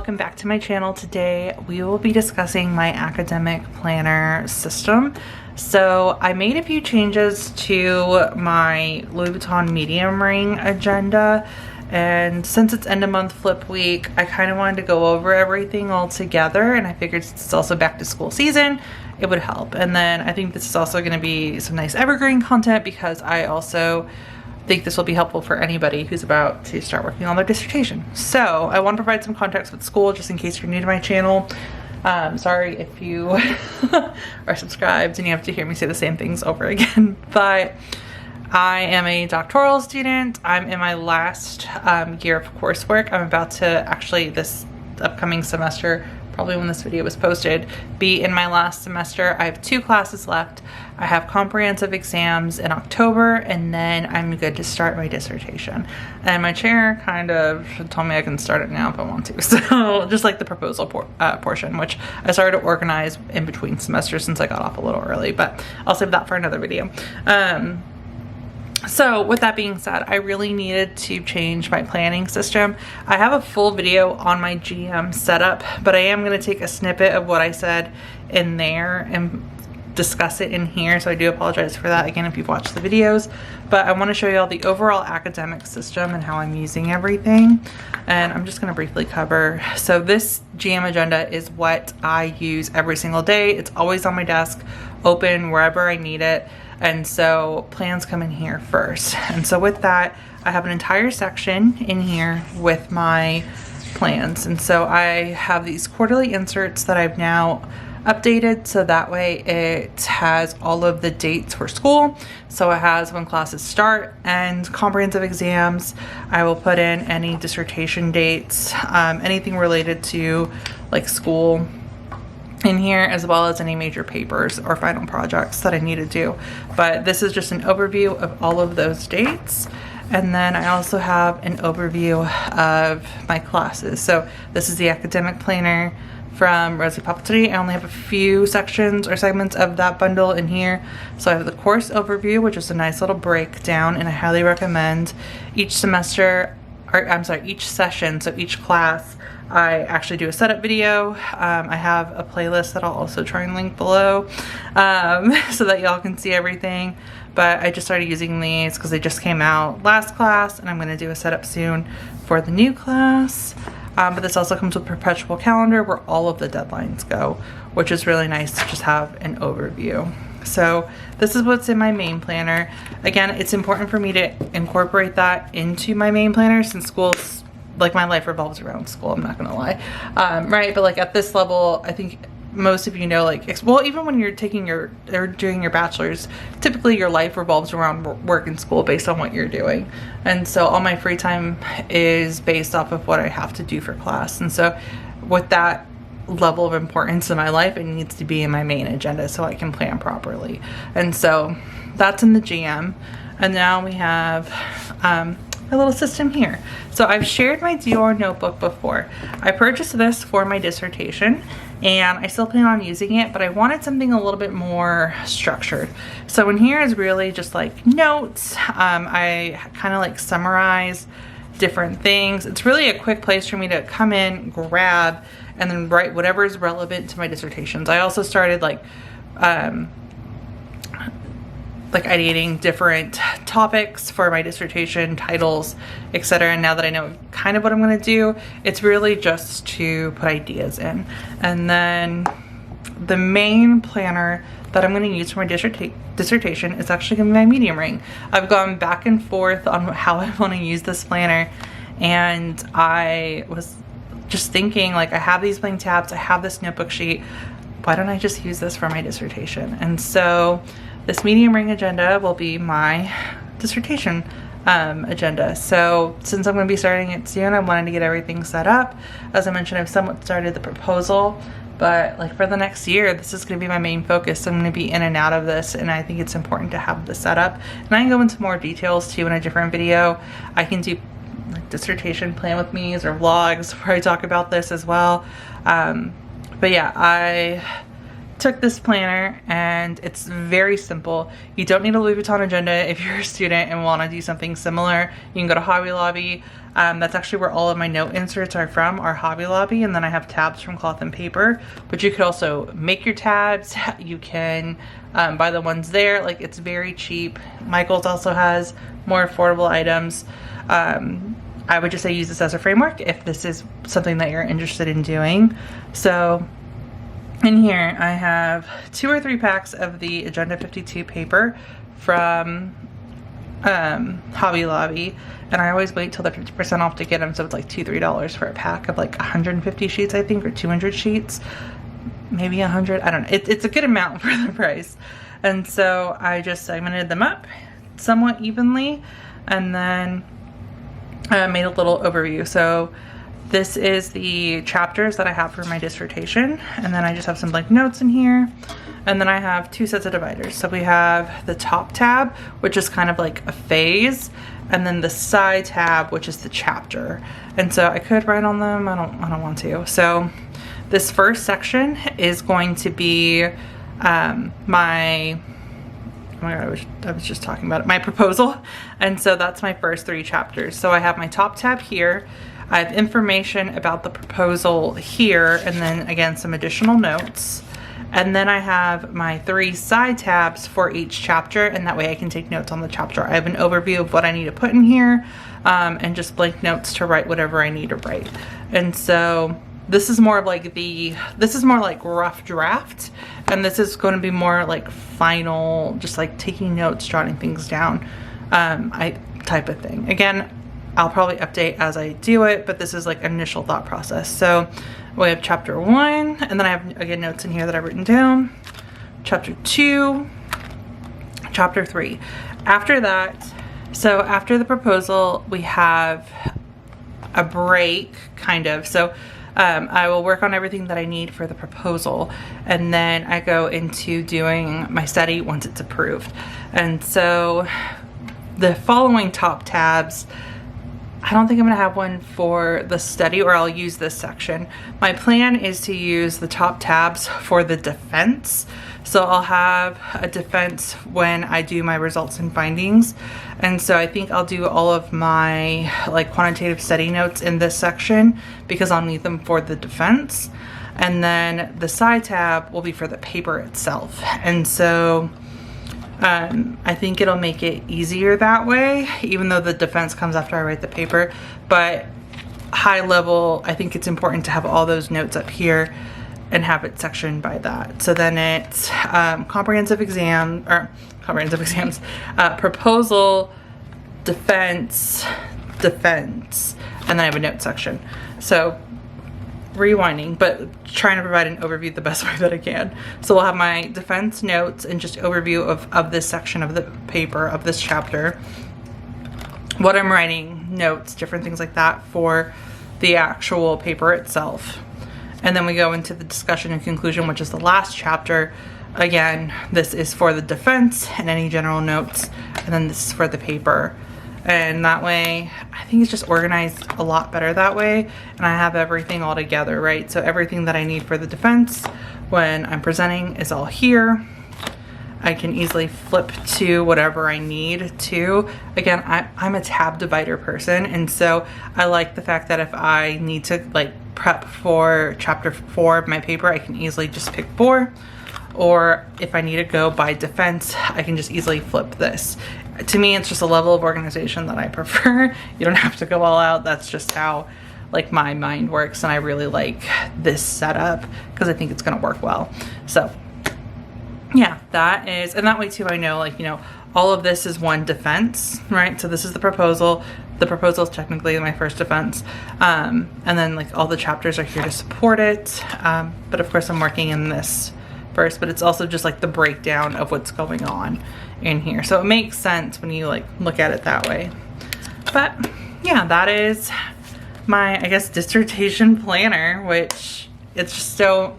welcome back to my channel. Today we will be discussing my academic planner system. So I made a few changes to my Louis Vuitton medium ring agenda, and since it's end of month flip week, I kind of wanted to go over everything all together, and I figured since it's also back to school season, it would help. And then I think this is also going to be some nice evergreen content because I also think this will be helpful for anybody who's about to start working on their dissertation. So I want to provide some context with school just in case you're new to my channel. Sorry if you are subscribed and you have to hear me say the same things over again, but I am a doctoral student. I'm in my last year of coursework. I'm about to actually this upcoming semester, probably when this video was posted, be in my last semester. I have 2 classes left. I have comprehensive exams in October, and then I'm good to start my dissertation. And my chair kind of told me I can start it now if I want to. So just like the proposal portion, which I started to organize in between semesters since I got off a little early, but I'll save that for another video. So with that being said, I really needed to change my planning system. I have a full video on my GM setup, but I am going to take a snippet of what I said in there and discuss it in here. So I do apologize for that again if you've watched the videos, but I want to show you all the overall academic system and how I'm using everything. And I'm just going to briefly cover. So this GM agenda is what I use every single day. It's always on my desk, open wherever I need it. And so plans come in here first. And so with that, I have an entire section in here with my plans. And so I have these quarterly inserts that I've now updated, so that way it has all of the dates for school. So it has when classes start and comprehensive exams. I will put in any dissertation dates, anything related to like school in here, as well as any major papers or final projects that I need to do. But this is just an overview of all of those dates. And then I also have an overview of my classes. So this is the academic planner from Rosie Papeterie. I only have a few sections or segments of that bundle in here. So I have the course overview, which is a nice little breakdown, and I highly recommend each semester, or I'm sorry, each session, so each class, I actually do a setup video. I have a playlist that I'll also try and link below so that y'all can see everything. But I just started using these because they just came out last class, and I'm going to do a setup soon for the new class. But this also comes with a perpetual calendar where all of the deadlines go, which is really nice to just have an overview. So this is what's in my main planner. Again, it's important for me to incorporate that into my main planner since school's, like, my life revolves around school, I'm not gonna lie. Right, but like at this level, I think most of you know, like, well, even when you're taking or doing your bachelor's, typically your life revolves around work and school based on what you're doing. And so all my free time is based off of what I have to do for class. And so with that level of importance in my life, it needs to be in my main agenda so I can plan properly. And so that's in the GM. And now we have a little system here. So I've shared my Dior notebook before. I purchased this for my dissertation and I still plan on using it, but I wanted something a little bit more structured. So in here is really just like notes. I kind of like summarize different things. It's really a quick place for me to come in, grab, and then write whatever is relevant to my dissertations. I also started like ideating different topics for my dissertation, titles, etc. And now that I know kind of what I'm going to do, it's really just to put ideas in. And then the main planner that I'm going to use for my dissertation is actually going to be my medium ring. I've gone back and forth on how I want to use this planner, and I was just thinking, like, I have these blank tabs, I have this notebook sheet, why don't I just use this for my dissertation? And so this medium ring agenda will be my dissertation agenda. So since I'm going to be starting it soon, I wanted to get everything set up. As I mentioned, I've somewhat started the proposal, but like for the next year, this is going to be my main focus. So I'm going to be in and out of this, and I think it's important to have the setup. And I can go into more details too in a different video. I can do like dissertation plan with me's or vlogs where I talk about this as well. But yeah, I took this planner and it's very simple. You don't need a Louis Vuitton agenda if you're a student and want to do something similar. You can go to Hobby Lobby. That's actually where all of my note inserts are from, are Hobby Lobby. And then I have tabs from Cloth and Paper, but you could also make your tabs. You can buy the ones there. Like, it's very cheap. Michael's also has more affordable items. I would just say use this as a framework if this is something that you're interested in doing. So in here I have 2 or 3 packs of the Agenda 52 paper from Hobby Lobby, and I always wait till they're 50% off to get them, so it's like $2-3 for a pack of like 150 sheets, I think, or 200 sheets, maybe 100, I don't know. It's a good amount for the price. And so I just segmented them up somewhat evenly, and then made a little overview. So this is the chapters that I have for my dissertation, and then I just have some blank notes in here. And then I have 2 sets of dividers. So we have the top tab, which is kind of like a phase, and then the side tab, which is the chapter. And so I could write on them. I don't want to. So this first section is going to be my, oh my god, I was just talking about it, my proposal. And so that's my first 3 chapters. So I have my top tab here. I have information about the proposal here, and then again some additional notes. And then I have my 3 side tabs for each chapter, and that way I can take notes on the chapter. I have an overview of what I need to put in here, and just blank notes to write whatever I need to write. And so this is more of like this is more like rough draft, and this is going to be more like final, just like taking notes, jotting things down, type of thing. Again, I'll probably update as I do it, but this is like initial thought process. So we have chapter 1, and then I have again notes in here that I've written down. Chapter 2, chapter 3. After that, so after the proposal, we have a break, kind of. So I will work on everything that I need for the proposal, and then I go into doing my study once it's approved. And so the following top tabs, I don't think I'm gonna have one for the study, or I'll use this section. My plan is to use the top tabs for the defense. So I'll have a defense when I do my results and findings. And so I think I'll do all of my like quantitative study notes in this section because I'll need them for the defense. And then the side tab will be for the paper itself. And so I think it'll make it easier that way, even though the defense comes after I write the paper. But high level, I think it's important to have all those notes up here and have it sectioned by that. So then it's comprehensive exams, proposal, defense, and then I have a note section. So rewinding, but trying to provide an overview the best way that I can. So we'll have my defense notes and just overview of this section of the paper, of this chapter, what I'm writing, notes, different things like that for the actual paper itself. And then we go into the discussion and conclusion, which is the last chapter. Again, this is for the defense and any general notes, and then this is for the paper. And that way, I think it's just organized a lot better that way, and I have everything all together, right? So everything that I need for the defense when I'm presenting is all here. I can easily flip to whatever I need to. Again, I'm a tab divider person, and so I like the fact that if I need to like prep for chapter 4 of my paper, I can easily just pick 4. Or if I need to go by defense, I can just easily flip this. To me, it's just a level of organization that I prefer. You don't have to go all out. That's just how like my mind works, and I really like this setup because I think it's gonna work well. So yeah, that is, and that way too I know, like, you know, all of this is one defense, right? So this is the proposal. The proposal is technically my first defense, and then like all the chapters are here to support it, but of course I'm working in this first, but it's also just like the breakdown of what's going on in here. So it makes sense when you like look at it that way. But yeah, that is my, I guess, dissertation planner, which it's just so,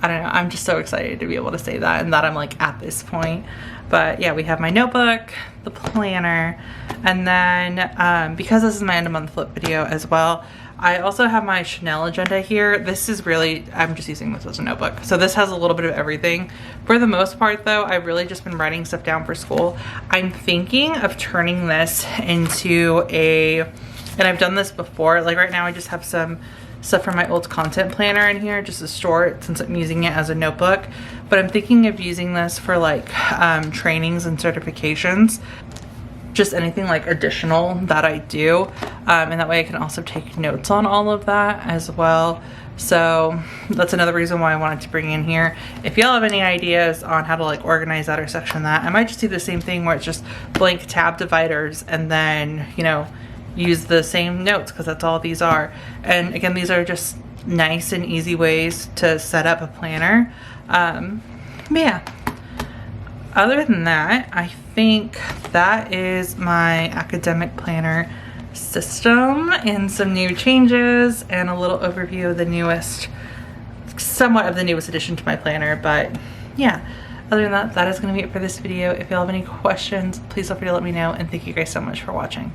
I don't know, I'm just so excited to be able to say that and that I'm like at this point. But yeah, we have my notebook, the planner, and then because this is my end of month flip video as well, I also have my Chanel agenda here. This is really, I'm just using this as a notebook. So this has a little bit of everything. For the most part though, I've really just been writing stuff down for school. I'm thinking of turning this into a And I've done this before. Like right now I just have some stuff from my old content planner in here just to store it since I'm using it as a notebook. But I'm thinking of using this for like trainings and certifications. Just anything like additional that I do. And that way I can also take notes on all of that as well. So that's another reason why I wanted to bring in here. If y'all have any ideas on how to like organize that or section that, I might just do the same thing where it's just blank tab dividers and then, you know, use the same notes because that's all these are. And again, these are just nice and easy ways to set up a planner. But yeah, other than that, I think that is my academic planner system and some new changes and a little overview of the newest, somewhat of the newest addition to my planner. But yeah, other than that, that is going to be it for this video. If y'all have any questions, please feel free to let me know, and thank you guys so much for watching.